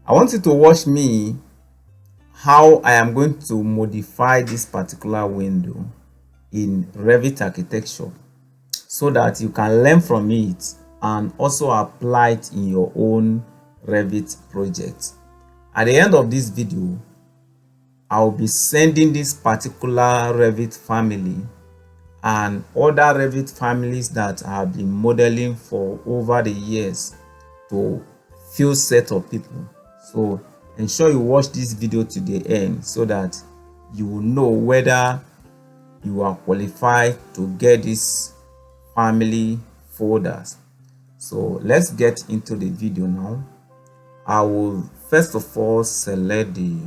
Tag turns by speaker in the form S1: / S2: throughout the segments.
S1: I want you to watch me how I am going to modify this particular window in Revit Architecture so that you can learn from it and also apply it in your own Revit project. At the end of this video, I'll be sending this particular Revit family and other Revit families that I have been modeling for over the years to few set of people. So ensure you watch this video to the end so that you will know whether you are qualified to get this family folders. So let's get into the video now. I will first of all select the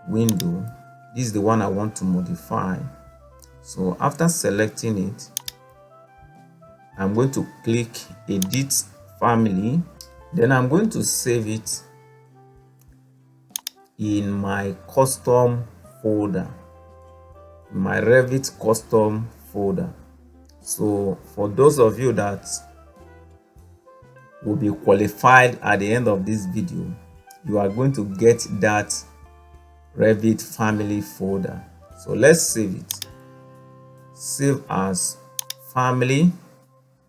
S1: window. This is the one I want to modify. So after selecting it, I'm going to click edit family. Then I'm going to save it in my custom folder, my Revit custom folder. So for those of you that will be qualified at the end of this video, you are going to get that Revit family folder. So let's save it. Save as family.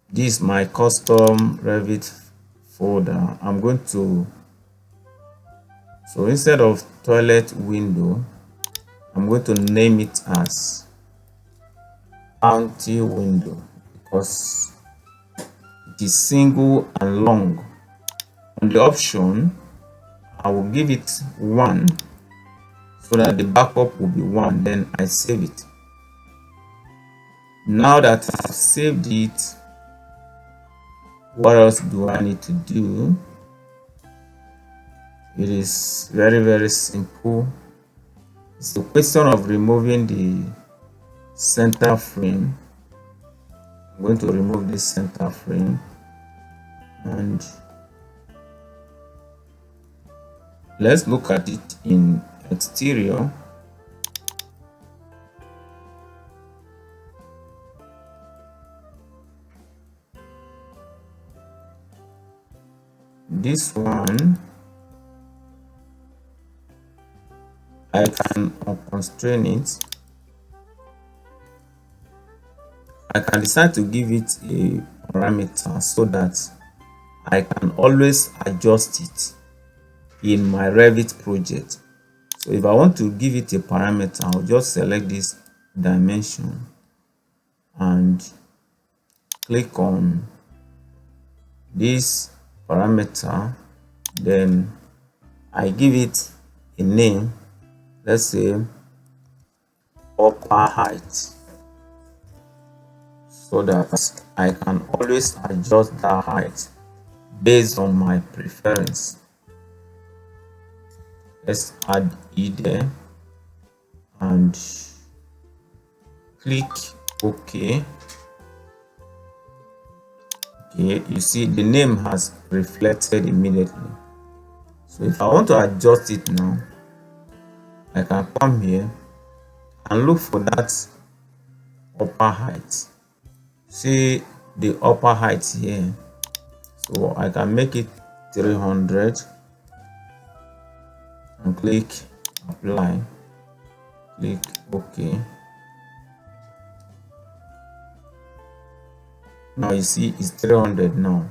S1: This is my custom Revit folder. I'm going to, so instead of toilet window, I'm going to name it as anti window because it is single and long. On the option, I will give it 1 so that the backup will be 1. Then I save it. Now that I've saved it, what else do I need to do? It is very simple. It's a question of removing the center frame. I'm going to remove this center frame and let's look at it in exterior. This one I can constrain it. I can decide to give it a parameter so that I can always adjust it in my Revit project. So if I want to give it a parameter, I'll just select this dimension and click on this parameter. Then I give it a name. Let's say upper height, so that I can always adjust that height based on my preference. Let's add it there and click OK. Okay, you see the name has reflected immediately. So if I want to adjust it now, I can come here and look for that upper height. See the upper height here. So I can make it 300 and click apply, click OK. Now you see it's 300 now.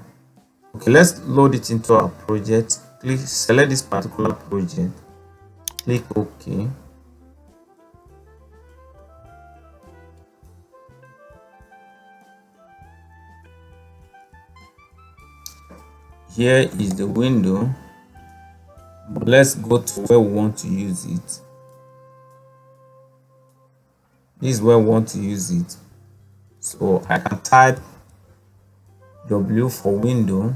S1: Okay, let's load it into our project. Click, select this particular project, click OK. Here is the window, but let's go to where we want to use it. This is where we want to use it. So I can type W for window,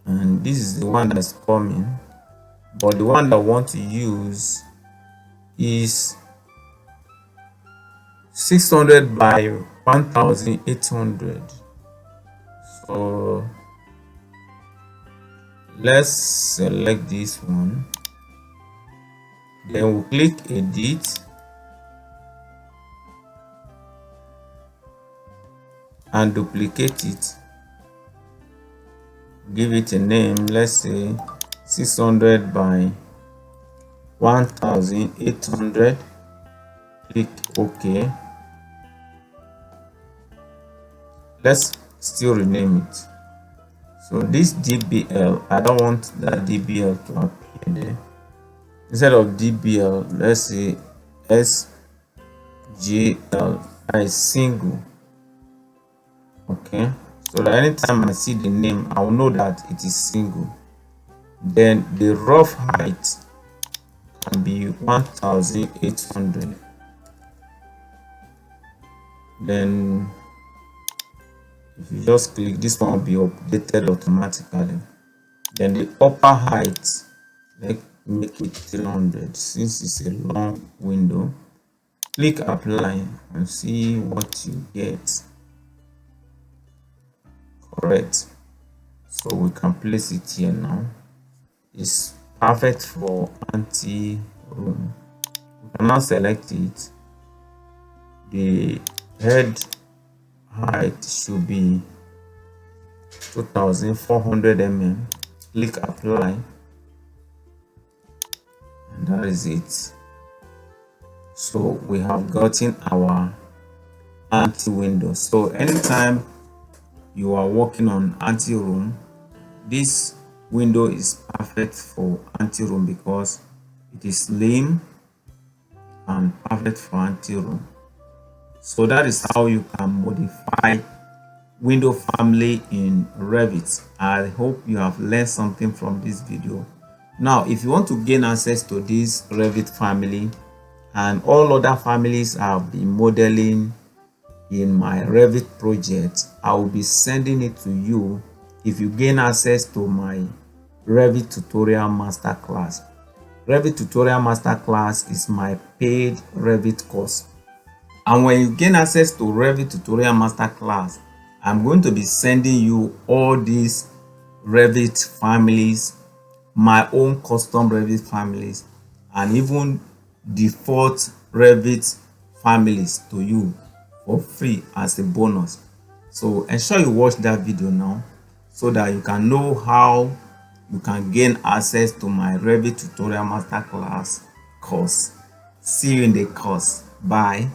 S1: and this is the one that's coming, but the one that I want to use is 600 by 1800. So let's select this one, then we'll click edit and duplicate it, give it a name, let's say 600 by 1800. Click OK. Let's still rename it. So this DBL, I don't want that DBL to appear there. Instead of DBL, let's say SJL, is single. Okay, so that anytime I see the name, I will know that it is single. Then the rough height can be 1800. Then if you just click, this one will be updated automatically. Then the upper height, let's make it 300 since it's a long window. Click apply and see what you get. Correct. So we can place it here now. It's perfect for Anteroom. We can now select it. The head height should be 2400 mm. Click apply, and that is it. So we have gotten our anti window. So anytime you are working on Anteroom, this window is perfect for Anteroom because it is slim and perfect for Anteroom. So that is how you can modify window family in Revit. I hope you have learned something from this video. Now if you want to gain access to this Revit family and all other families I've been modeling in my Revit project, I will be sending it to you if you gain access to my Revit tutorial masterclass. Revit tutorial masterclass is my paid Revit course, and when you gain access to Revit tutorial masterclass, I'm going to be sending you all these Revit families, my own custom Revit families, and even default Revit families to you for free as a bonus. So ensure you watch that video now so that you can know how you can gain access to my Revit tutorial masterclass course. See you in the course. Bye.